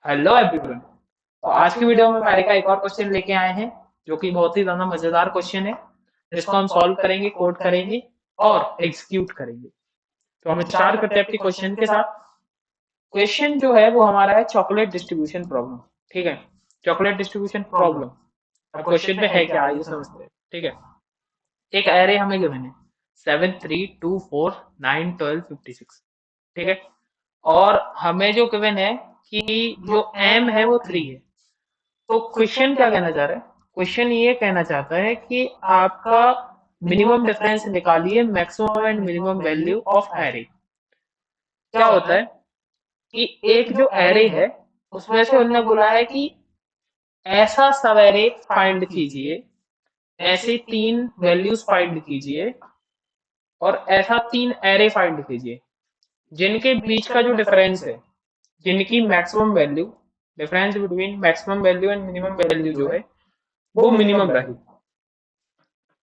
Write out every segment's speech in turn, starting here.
Hello everyone. तो आज की वीडियो में पहले का एक और क्वेश्चन लेके आए हैं जो कि बहुत ही ज्यादा मजेदार क्वेश्चन है जिसको हम सॉल्व करेंगे, कोड करेंगे और एग्जीक्यूट करेंगे। तो हम स्टार्ट करते हैं अपने क्वेश्चन के साथ। क्वेश्चन जो है वो हमारा है चॉकलेट डिस्ट्रीब्यूशन प्रॉब्लम। ठीक है, चॉकलेट डिस्ट्रीब्यूशन प्रॉब्लम। अब क्वेश्चन में है क्या आइए समझते हैं। ठीक है, एक एरे हमें गिवन है 7 3 2 4 9 12 56। ठीक है, और हमें जो गिवन है कि जो एम है वो 3 है। तो क्वेश्चन क्या कहना चाह रहा है? क्वेश्चन ये कहना चाहता है कि आपका मिनिमम डिफरेंस निकालिए maximum and minimum value of array. क्या होता है कि एक जो एरे है उसमें से उन्होंने बोला है कि ऐसा सब एरे फाइंड कीजिए, ऐसे 3 वैल्यूज फाइंड कीजिए और ऐसा 3 एरे फाइंड कीजिए जिनके बीच का जो डिफरेंस है, जिनकी maximum value, difference between maximum value and minimum value जो है वो मिनिमम रहे।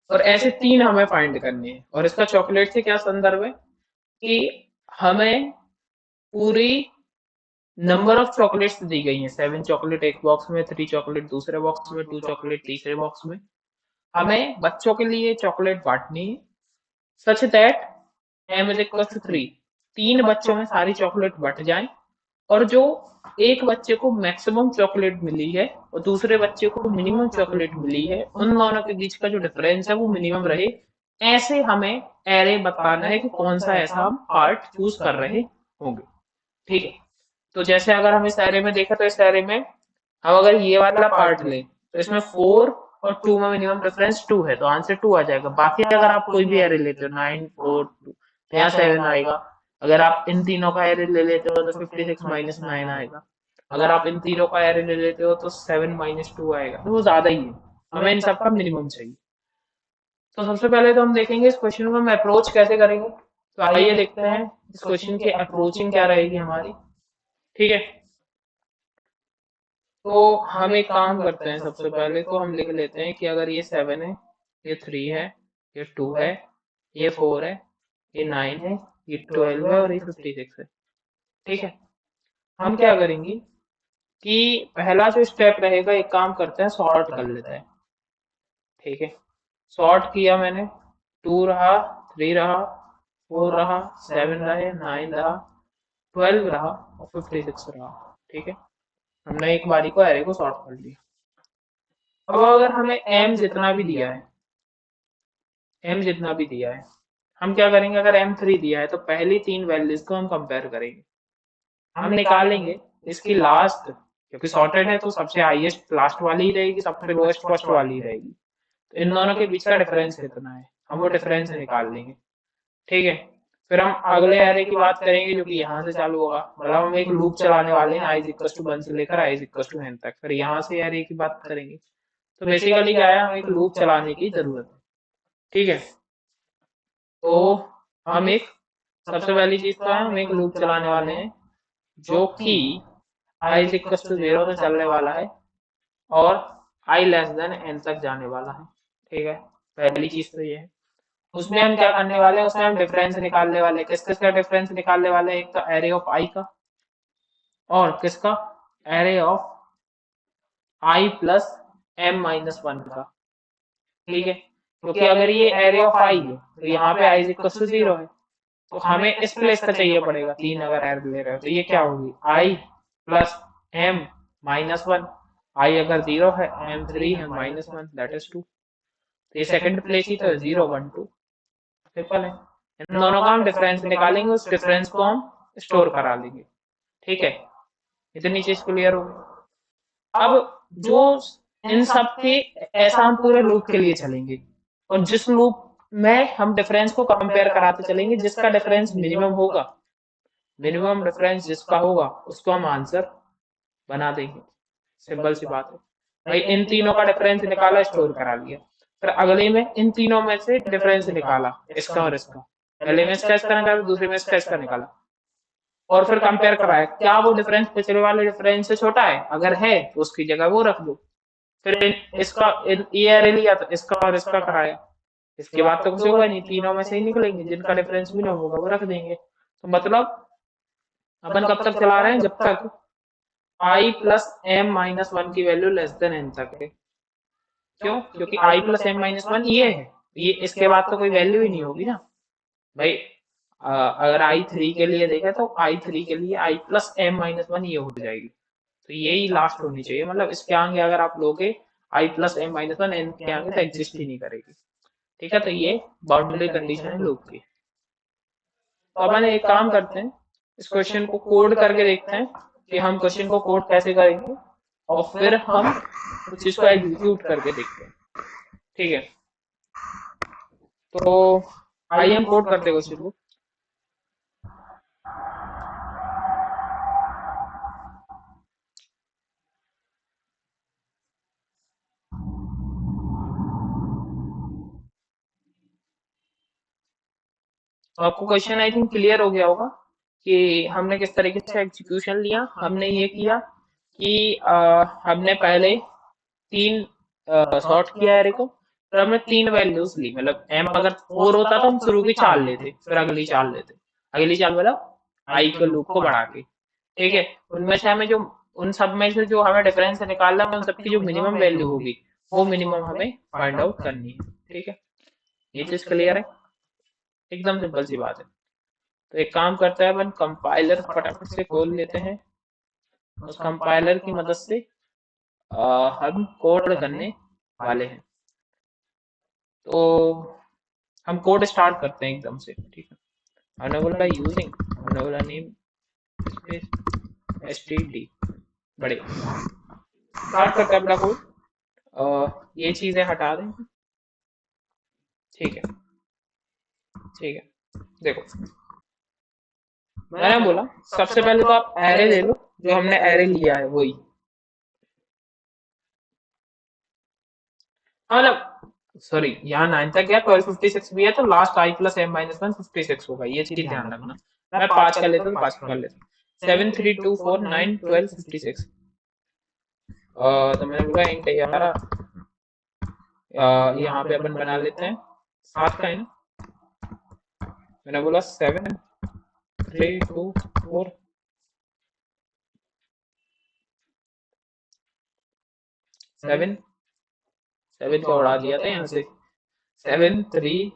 और ऐसे 3 हमें फाइंड करने हैं। और इसका चॉकलेट से क्या संदर्भ है कि हमें पूरी नंबर ऑफ चॉकलेट्स दी गई हैं। 7 चॉकलेट एक बॉक्स में, 3 चॉकलेट दूसरे बॉक्स में, 2 चॉकलेट तीसरे बॉक्स में। हमें बच्चों के लिए चॉकलेट बांटनी है such that M is equal to 3। 3 बच्चों में सारी चॉकलेट बट जाए और जो एक बच्चे को मैक्सिमम चॉकलेट मिली है और दूसरे बच्चे को मिनिमम चॉकलेट मिली है, उन दोनों के बीच का जो डिफरेंस है वो मिनिमम रहे। ऐसे हमें एरे बताना है कि कौन सा ऐसा हम पार्ट चूज कर रहे होंगे। ठीक है, तो जैसे अगर हम इस एरे में देखें तो इस एरे में हम अगर ये वाला पार्ट लें तो इसमें 4 और 2 में मिनिमम डिफरेंस 2 है, तो आंसर 2 आ जाएगा। बाकी अगर आप कोई भी एरे लेते हो 9 4 2, तो यहाँ 7 आएगा। अगर आप इन तीनों का एरे ले लेते हो तो 56 - 9 आएगा। अगर आप इन तीनों का एरे ले लेते हो तो 7 - 2 आएगा, तो वो ज्यादा ही है। हमें इन सबका मिनिमम चाहिए। तो सबसे पहले तो हम देखेंगे इस क्वेश्चन को हम अप्रोच कैसे करेंगे। तो आइए देखते हैं इस क्वेश्चन की अप्रोचिंग क्या रहेगी हमारी। ठीक है, तो हम एक काम करते हैं। सबसे पहले तो हम लिख लेते हैं कि अगर ये 7 है, ये 3 है, ये 2 है, ये 4 है, ये 9 है, ये 12 है और ये 56 है। ठीक है, हम क्या करेंगे कि पहला जो स्टेप रहेगा, एक काम करते हैं सॉर्ट कर लेते हैं। ठीक है, सॉर्ट किया मैंने। 2 रहा, 3 रहा, 4 रहा, 7 रहे, 9 रहा, 12 रहा और 56 रहा। ठीक है, हमने एक बारी को एरे को सॉर्ट कर लिया। अब अगर हमें एम जितना भी दिया है, एम जितना भी दिया है, हम क्या करेंगे? अगर एम 3 दिया है तो पहली 3 वैल्यूज को हम कंपेयर करेंगे। हम निकालेंगे इसकी लास्ट, क्योंकि सॉर्टेड है तो सबसे हाईएस्ट लास्ट वाली ही रहेगी, सबसे लोएस्ट फर्स्ट वाली ही रहेगी। तो इन दोनों के बीच का डिफरेंस कितना है, हम वो डिफरेंस निकाल लेंगे। ठीक है, फिर हम अगले एरे की बात करेंगे जो कि यहाँ से चालू होगा। मतलब हम एक लूप चलाने वाले हैं आई इज इक्वल टू 1 से लेकर I is equal to n तक। फिर यहाँ से एरे की बात करेंगे। तो बेसिकली क्या है, हमें एक लूप चलाने की जरूरत है। ठीक है, तो हम एक, सबसे पहली चीज तो है हम एक लूप चलाने वाले हैं जो कि आई इज इक्वल टू 0 से चलने वाला है और आई लेस देन n तक जाने वाला है। ठीक है, पहली चीज तो ये है। उसमें हम क्या करने वाले हैं, उसमें हम डिफरेंस निकालने वाले हैं। किस किस का डिफरेंस निकालने वाले हैं? एक तो एरे ऑफ आई का और किसका, array of I plus m - 1 का। ठीक है, क्योंकि अगर ये एरे ऑफ आई है तो यहाँ पे आई इज इक्वल टू 0 है, तो हमें इस प्लेस का चाहिए पड़ेगा। 3 अगर एर ले रहे हो तो ये क्या होगी, आई प्लस m - 1। आई अगर 0 है, m 3 है, -1 दैट इज 2। तो ये सेकंड प्लेस ही तो है, 0 1 2। सिंपल है। इन दोनों का हम डिफरेंस निकालेंगे, उस डिफरेंस को हम स्टोर करा लेंगे। ठीक है, इतनी चीज क्लियर हो गई। अब जो इन सब के, ऐसा हम पूरे लूप के लिए चलेंगे और जिस लूप में हम डिफरेंस को कंपेयर कराते चलेंगे, जिसका डिफरेंस मिनिमम होगा, मिनिमम डिफरेंस जिसका होगा उसको हम आंसर बना देंगे। सिंपल सी बात है। भाई इन तीनों का डिफरेंस निकाला, स्टोर करा लिया। फिर अगले में इन तीनों में से डिफरेंस निकाला, इसका और इसका। पहले में इसका इसका निकाला, दूसरे में इसका इसका निकाला और फिर कंपेयर कराया क्या वो डिफरेंस पिछले वाले डिफरेंस से छोटा है। अगर है तो उसकी जगह वो रख दो। फिर इसका ये एरे लिया तो इसका और इसका कराया। इसके बाद तो कुछ होगा नहीं, तीनों में से ही निकलेंगे, जिनका डिफरेंस भी ना होगा वो रख देंगे। तो मतलब अपन कब तक चला रहे हैं, जब तक i plus m minus one की वैल्यू लेस देन n तक है। क्यों? क्योंकि i plus m minus one ये है, ये इसके बाद तो कोई वैल्यू ही नहीं होगी ना भाई। अगर आई थ्री के लिए देखें तो आई थ्री के लिए आई प्लस एम माइनस वन ये हो जाएगी, तो यही लास्ट होनी चाहिए। मतलब इसके आगे अगर आप लोगे I plus M minus one, N के आगे तो एग्जिस्ट ही नहीं करेगी। ठीक है, तो ये बाउंड्री कंडीशन है लूप की। तो अपन एक काम करते हैं, इस क्वेश्चन को कोड करके देखते हैं कि हम क्वेश्चन को कोड कैसे करेंगे, और फिर हम उस चीज को एग्जीक्यूट करके देखते हैं। ठीक है, तो आइए हम कोड करते हैं क्वेश्चन को। तो आपको क्वेश्चन आई थिंक क्लियर हो गया होगा कि हमने किस तरीके से एग्जीक्यूशन लिया। हमने ये किया कि हमने पहले तीन सॉर्ट किया एरे को, फिर हमने तीन वैल्यूज ली। मतलब एम अगर फोर होता तो हम शुरू की चाल लेते, फिर अगली चाल लेते। अगली चाल मतलब आई के लूप को बढ़ा के। ठीक है, उनमें से हमें जो, उन सब में से जो हमें डिफरेंस निकालना है, उन सबकी जो मिनिमम वैल्यू होगी वो मिनिमम हमें फाइंड आउट करनी है। ठीक है, ये चीज क्लियर है, एकदम सिंपल सी बात है। तो एक काम करते हैं, अपन कंपाइलर फटाफट से खोल लेते हैं। उस कंपाइलर की मदद से हम कोड करने वाले हैं। तो हम कोड स्टार्ट करते हैं एकदम से। ठीक है, हमने बोला यूजिंग, हमने बोला नेम स्पेस std, बड़े स्टार्ट करते हैं अपना कोड। ये चीजें हटा दें। ठीक है, ठीक है, देखो मैंने बोला सबसे पहले तो आप एरे ले लो, जो हमने एरे लिया है वही। मतलब सॉरी, यहाँ 9 तक गया, 1256 भी है, तो last I plus M minus one 56 होगा, ये चीज ध्यान रखना। मैं 5 कर लेता हूँ, 5 कर लेता हूँ। 7 3 2 4 9 12 56। तो मैंने बोला इंट यार, यहाँ पे अपन बना लेते हैं 7 का है ना। मैंने बोला 7 3 2 4 7 7 का उड़ा दिया था यहाँ से। 7 3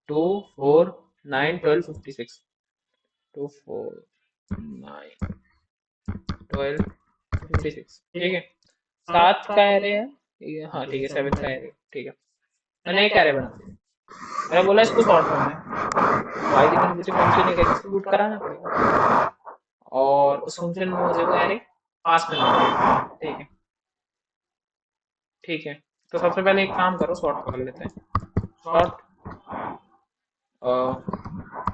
2 4 9 12 56 2 4 9 12 56। ठीक है, 7 का एरे है। हाँ ठीक है, 7 का एरे। ठीक है, मैंने एक एरे बना दिया। मैंने बोला इसको सॉर्ट करना है, तो आई लेकिन मुझे फंक्शन एक एग्जीक्यूट कराना पड़ेगा, और उस फंक्शन में मुझे वो एरे पास करना पड़ेगा। ठीक है, ठीक है, तो सबसे पहले एक काम करो, सॉर्ट कर लेते हैं। सॉर्ट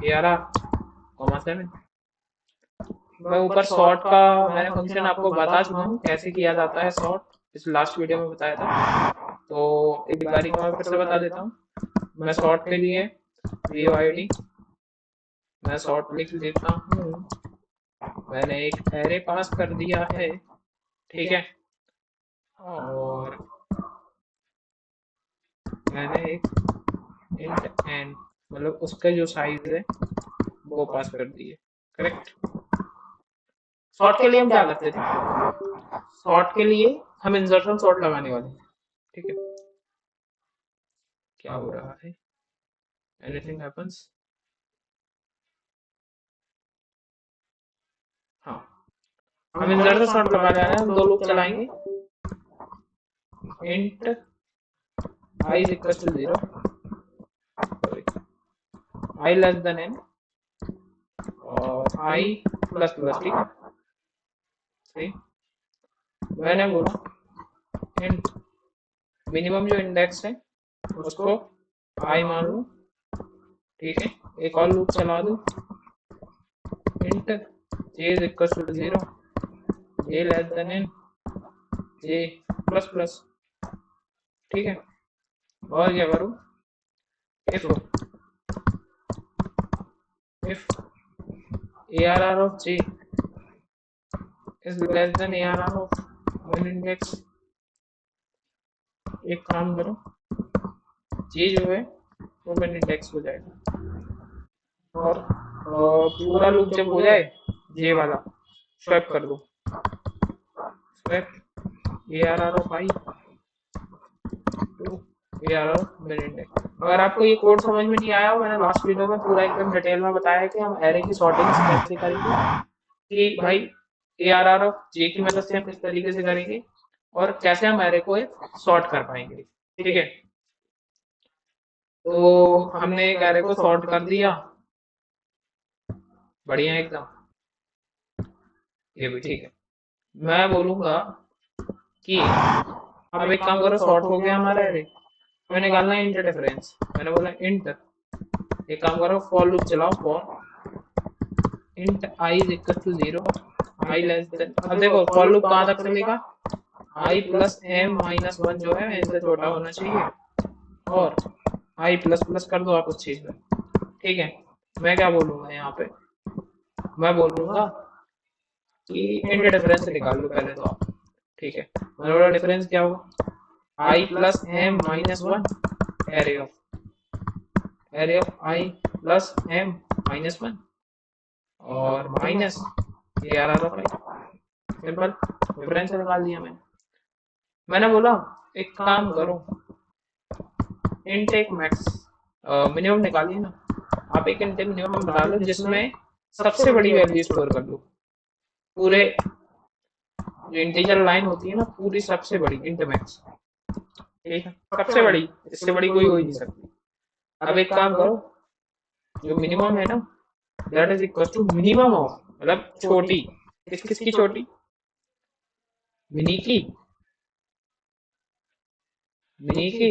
11,7। मैं ऊपर सॉर्ट का मैंने फंक्शन आपको बता चुका हूँ कैसे किया जाता है सॉर्ट, इस लास्ट वीडियो में बताया था, तो एक बारी को मैं फिर से बता देता हूँ। मैं सॉर्ट के लिए void मैं सॉर्ट लिख देता हूँ। मैंने एक एरे पास कर दिया है। ठीक है, और मैंने एक इंट एन, मतलब उसका जो साइज है वो पास कर दिए। करेक्ट। सॉर्ट के लिए हम क्या करते थे, सॉर्ट के लिए हम इंसर्शन सॉर्ट लगाने वाले हैं। ठीक है, क्या हो रहा है, एनीथिंग हैपेंस। हाँ, हम इंसर्शन सॉर्ट लगाने वाले हैं। हम दो लूप चलाएंगे, int i is equals to 0, i less then n, और i प्लस प्लस। ठीक है, सही। मैंने बोला इंट मिनिमम जो इंडेक्स है उसको i मान लो। ठीक है, एक और लूप चला दो, int j is equals to 0, j less than n, j plus plus. ठीक है, और क्या करूँ, if arr of j is less than arr of one index। एक काम करो, j जो है वो वन इंडेक्स हो जाएगा, और पूरा लूप जब हो जाए j वाला स्वैप कर दो। ARR of I to ARR of mid index. अगर आपको ये कोड समझ में नहीं आया हो, मैंने लास्ट वीडियो में पूरा एकदम डिटेल में बताया है कि हम एरे की सॉर्टिंग कैसे करेंगे, कि भाई ARR ऑफ J की मदद से हम किस तरीके से करेंगे और कैसे हम एरे को सॉर्ट कर पाएंगे। ठीक है, तो हमने एक एरे को सॉर्ट कर दिया, बढ़िया एकदम, ये भी ठीक है। मैं बोलूंगा कि अब एक काम करो, सॉर्ट हो गया हमारा एरे, हमें निकालना है इंट डिफरेंस। मैंने बोला इंट, एक काम करो फॉर लूप चलाओ, for int I is equal to 0, I less than, अब देखो फॉर लूप कहाँ तक चलेगा, I प्लस m माइनस 1 जो है n से छोटा होना चाहिए, और I प्लस प्लस कर दो आप उस चीज में। ठीक है, मैं क्या बोलूंगा यहाँ पे, मैं बोलूंगा कि इंट डिफरेंस निकाल लो पहले तो आप। ठीक है, मतलब डिफरेंस क्या होगा, I plus m minus 1 array of I plus m minus 1 और minus ARR of I। Simple difference निकाल दिया मैंने बोला एक काम करो, इनटेक मैक्स मिनिमम निकालिए ना, आप एक इनटेक मिनिमम बना लो जिसमें सबसे बड़ी वैल्यू स्टोर कर लो, पूरे जो इंटीजर लाइन होती है ना पूरी सबसे बड़ी इंट मैक्स। ठीक है, सबसे बड़ी, इससे बड़ी कोई हो ही नहीं सकती। अब एक काम करो, जो मिनिमम है ना that is equal to minimum of, मतलब छोटी, किसकी छोटी, मिनी की, मिनी की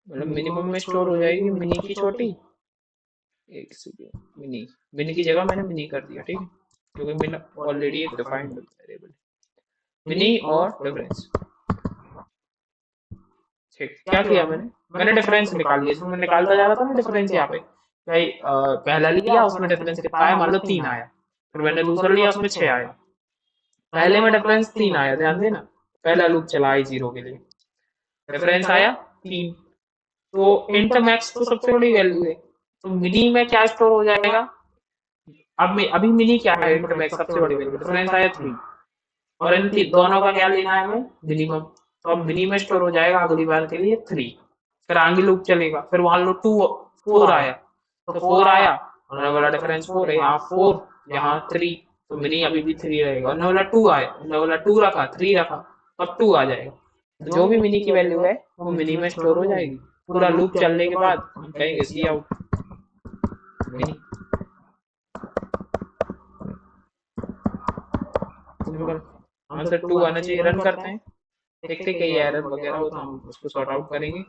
मतलब मिनिमम में स्टोर हो जाएगी मिनी की छोटी, एक सेकेंड, मिनी, मिनी की जगह मैंने मिनी कर दिया। ठीक है, क्योंकि मैंने ऑलरेडी एक डिफाइंड वेरिएबल मिनी और डिफरेंस। ठीक, क्या किया मैंने डिफरेंस निकाल लिया, इसमें मैं निकालता जा रहा था ना डिफरेंस यहाँ पे, भाई पहला लिया उसमें डिफरेंस कितना आया, मान लो 3 आया, फिर मैंने दूसरा लिया उसमें 6 आया, पहले में डिफरेंस 3 आया, ध्यान देना, पहला लूप चला आई 0 के लिए, डिफरेंस आया 3, तो इंट मैक्स तो सबसे बड़ी वैल्यू है, तो मिनी में क्या स्टोर हो जाएगा, अब में अभी मिनी क्या है, इंट मैक्स सबसे बड़ी वैल्यू, डिफरेंस आया 3, और इन दोनों का क्या लेना है हमें, मिनिमम, तो अब मिनी में स्टोर हो जाएगा अगली बार के लिए 3, फिर आगे लूप चलेगा, फिर मान लो 4 आया, तो 4 आया, होने वाला डिफरेंस 4 है, यहाँ 4 यहाँ 3, तो मिनी अभी भी 3 रहेगा, होने वाला 2 आया, होने वाला 2 रखा 3 रखा, अब 2 आ जाएगा, जो भी मिनी की वैल्यू है वो मिनी में स्टोर हो जाएगी, पूरा लूप चलने के बाद हम कहेंगे सी आउट मिनी। सिंपल आंसर 2 आना चाहिए, रन करते हैं, देखते हैं कहीं एरर वगैरह हो तो हम उसको सॉर्ट आउट करेंगे।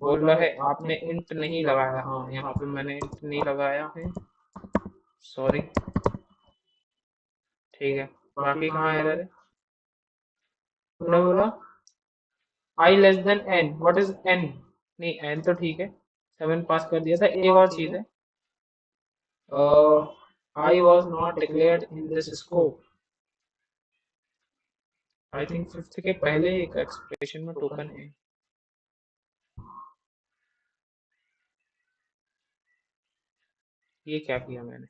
बोल रहा है आपने इंट नहीं लगाया, हाँ यहाँ पे मैंने इंट नहीं लगाया है, सॉरी। ठीक है, बाकी कहाँ एरर है, तुमने बोला I less than N, what is N, नहीं एन तो ठीक है, 7 पास कर दिया था, एक और चीज है, I was not declared in this scope, I think fifth के पहले एक एक्सप्रेशन में टोकन है, ये क्या किया मैंने,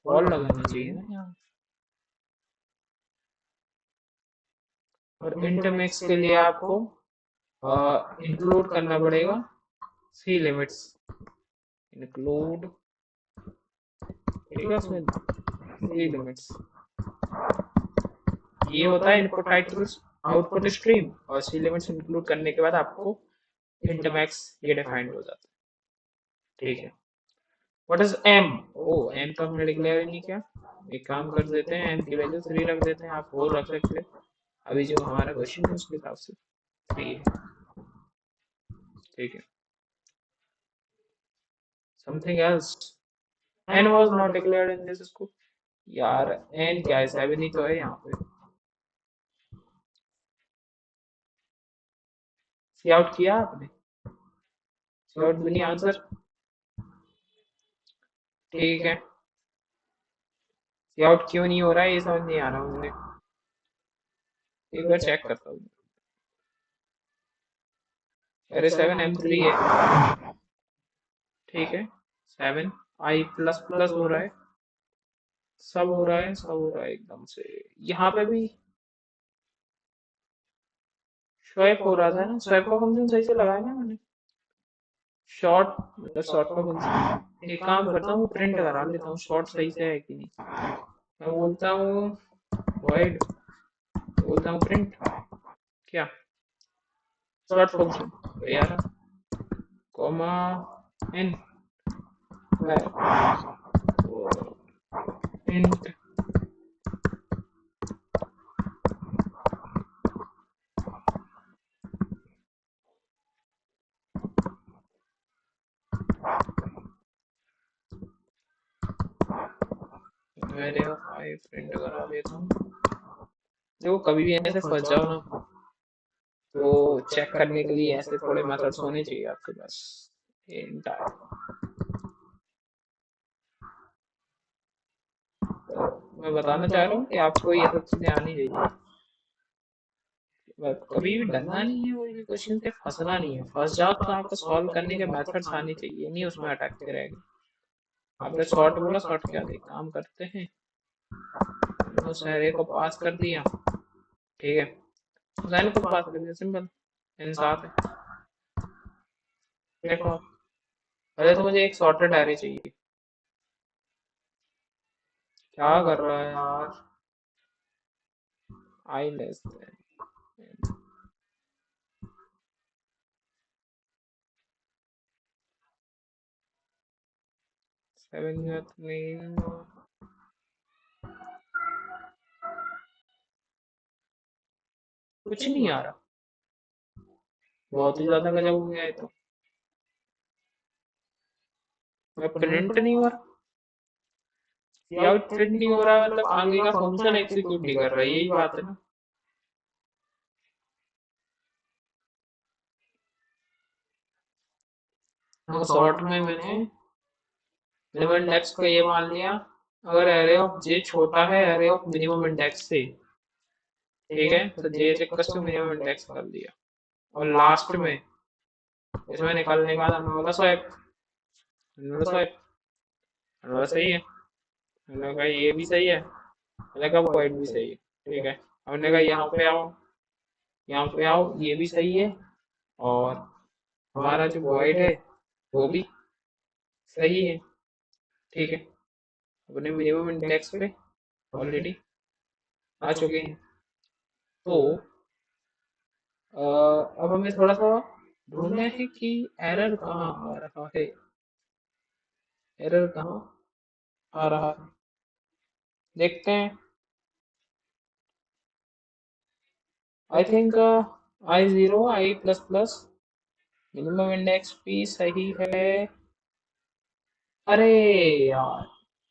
फॉल लगाना चाहिए ना यहाँ, और इंटरमिक्स के लिए आपको इंक्लूड करना पड़ेगा सी लिमिट्स, इंक्लूड, ठीक है, उसमें सी लिमिट्स, ये होता है इनपुट टाइटल्स आउटपुट स्ट्रीम, और सी लिमिट्स इंक्लूड करने के बाद आपको इंटरमैक्स ये डिफाइंड हो जाता है। ठीक है, what is M, oh M तो हमने डिक्लेयर ही नहीं किया, एक काम कर देते हैं, एम की वैल्यू 3 रख देते हैं, आप 4 रख सकते हैं, अभी जो हमारा क्वेश्चन है उसके हिसाब से 3 है। ठीक है, something else, N was not declared in this scope, यार एन क्या है, 7 ही तो है यहाँ पे, सी आउट किया आपने, सी आउट भी नहीं आंसर, ठीक है, सी आउट क्यों नहीं हो रहा है ये समझ नहीं आ रहा मुझे, एक बार चेक करता हूँ, अरे 7 M3 है, ठीक है, 7 I प्लस प्लस हो रहा है, सब हो रहा है, सब हो रहा है एकदम से। यहाँ पे भी स्वैप हो रहा था ना, स्वैप का फंक्शन सही से लगाया ना मैंने। शॉर्ट मतलब शॉर्ट का फंक्शन एक काम करता हूँ, प्रिंट करा लेता हूँ शॉर्ट सही से है कि नहीं। मैं बोलता हूँ void, बोलता हूँ प्रिंट क्या शॉर्ट फंक्शन तो यार कॉमा इन इंट मेरे फाइव प्रिंट करा देता हूँ। देखो कभी भी ऐसे फंस जाओ ना तो चेक करने के लिए ऐसे थोड़े मेथड्स होने चाहिए आपके पास। इंट तो मैं बताना चाह रहा हूँ कि आपको ये सब चीजें आनी चाहिए। कभी भी डरना नहीं है, कोई भी क्वेश्चन पे फंसना नहीं है। फंस जाओ तो आपको सॉल्व करने के मेथड्स आने चाहिए, नहीं उसमें अटकते रहेंगे। आपने शॉर्ट बोला, शॉर्ट क्या दे काम करते हैं, उस एरे को पास कर दिया, ठीक है, उस एरे को पास कर दिया, सिंपल। इन साथ है, देखो आप। पहले तो मुझे एक सॉर्टेड एरे चाहिए। क्या कर रहा है यार, आई लेस देन 7 नहीं, कुछ नहीं आ रहा, बहुत ही ज्यादा गजब हो गया है। तो मैं प्रिंट नहीं हो रहा, आउट प्रिंट नहीं हो रहा, मतलब आगे का फंक्शन एग्जीक्यूट नहीं कर रहा, यही बात है ना। हाँ, शॉर्ट में मैंने मिनिमम इंडेक्स को ये मान लिया, अगर एरे ऑफ जे छोटा है एरे ऑफ मिनिमम इंडेक्स से, ठीक है, तो J equal to minimum index कर दिया। और लास्ट में इसमें निकालने के बाद हमने बोला स्वैप, हमने स्वैप, हमने सही है, हमने कहा ये भी सही है, हमने कहा वॉइड भी सही है, ठीक है। हमने कहा यहाँ पे आओ, यहाँ पे आओ, ये भी सही है, और हमारा जो वॉइड है वो भी सही है, ठीक है। अपने मिनिमम इंडेक्स पे ऑलरेडी आ चुके हैं। तो अब हमें थोड़ा सा ढूंढना है कि एरर कहाँ आ रहा है, एरर कहाँ आ रहा है, देखते हैं। I think I0 I++ minimum index भी सही है। अरे यार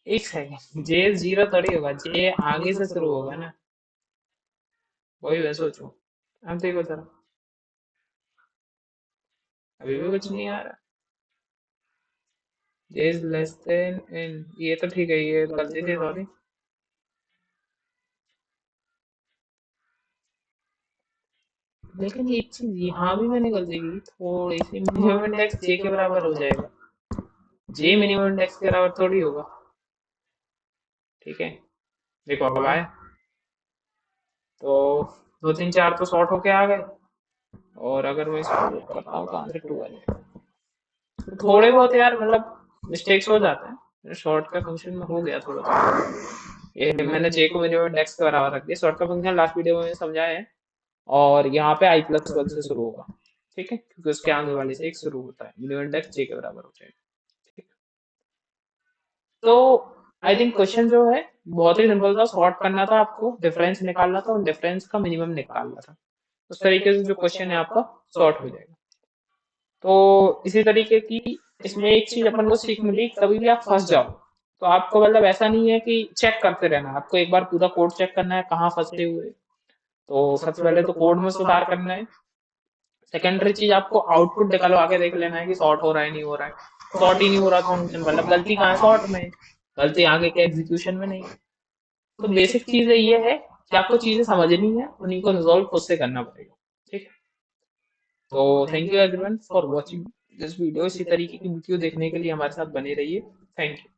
एक सेकंड, जे जीरो थोड़ी होगा, जे आगे से शुरू होगा ना, वही मैं सोचूं। अब देखो जरा, अभी भी कुछ नहीं आ रहा। जे इज लेस देन इन, ये तो ठीक है, ये गलती थी, सॉरी। लेकिन एक चीज यहाँ भी मैंने गलती की थोड़ी सी, मिनिमम इंडेक्स जे के बराबर हो जाएगा, जे मिनिमम इंडेक्स के बराबर थोड़ी होगा, ठीक है। देखो अब आए तो 2 3 4 तो शॉर्ट होके आ गए, और अगर मैं इसको करता हूँ तो आंसर 2 आ जाएगा। तो थोड़े बहुत यार मतलब मिस्टेक्स हो जाते हैं, शॉर्ट का फंक्शन में हो गया थोड़ा सा। ये मैंने जे को मिनिमम इंडेक्स के बराबर रख दिया, शॉर्ट का फंक्शन लास्ट वीडियो में समझाया है, और यहाँ पे I++ से शुरू होगा, ठीक है, क्योंकि उसके आगे वाले से एक शुरू होता है, मिनिमम इंडेक्स जे के बराबर हो जाएगा, ठीक है। तो आई थिंक क्वेश्चन जो है बहुत ही सिंपल था, सॉर्ट करना था आपको, डिफरेंस निकालना था और डिफरेंस का मिनिमम निकालना था। उस तरीके से जो क्वेश्चन है आपका सॉर्ट हो जाएगा। तो इसी तरीके की इसमें एक चीज अपन को सीख मिली, कभी भी आप फंस जाओ तो आपको मतलब ऐसा नहीं है कि चेक करते रहना, आपको एक बार पूरा कोड चेक करना है कहाँ फंसे हुए। तो सबसे पहले तो कोड में सुधार करना है। सेकेंडरी चीज आपको आउटपुट निकलवा के देख लेना है कि सॉर्ट हो रहा है नहीं हो रहा है। सॉर्ट ही नहीं हो रहा फंक्शन, मतलब गलती कहाँ है, सॉर्ट में, गलती आगे के एग्जीक्यूशन में नहीं। तो बेसिक चीजें ये है कि आपको चीजें समझनी है, उन्हीं को रिजॉल्व खुद से करना पड़ेगा, ठीक है। तो thank you everyone for watching this video. इसी तरीके की वीडियो देखने के लिए हमारे साथ बने रहिए। Thank you.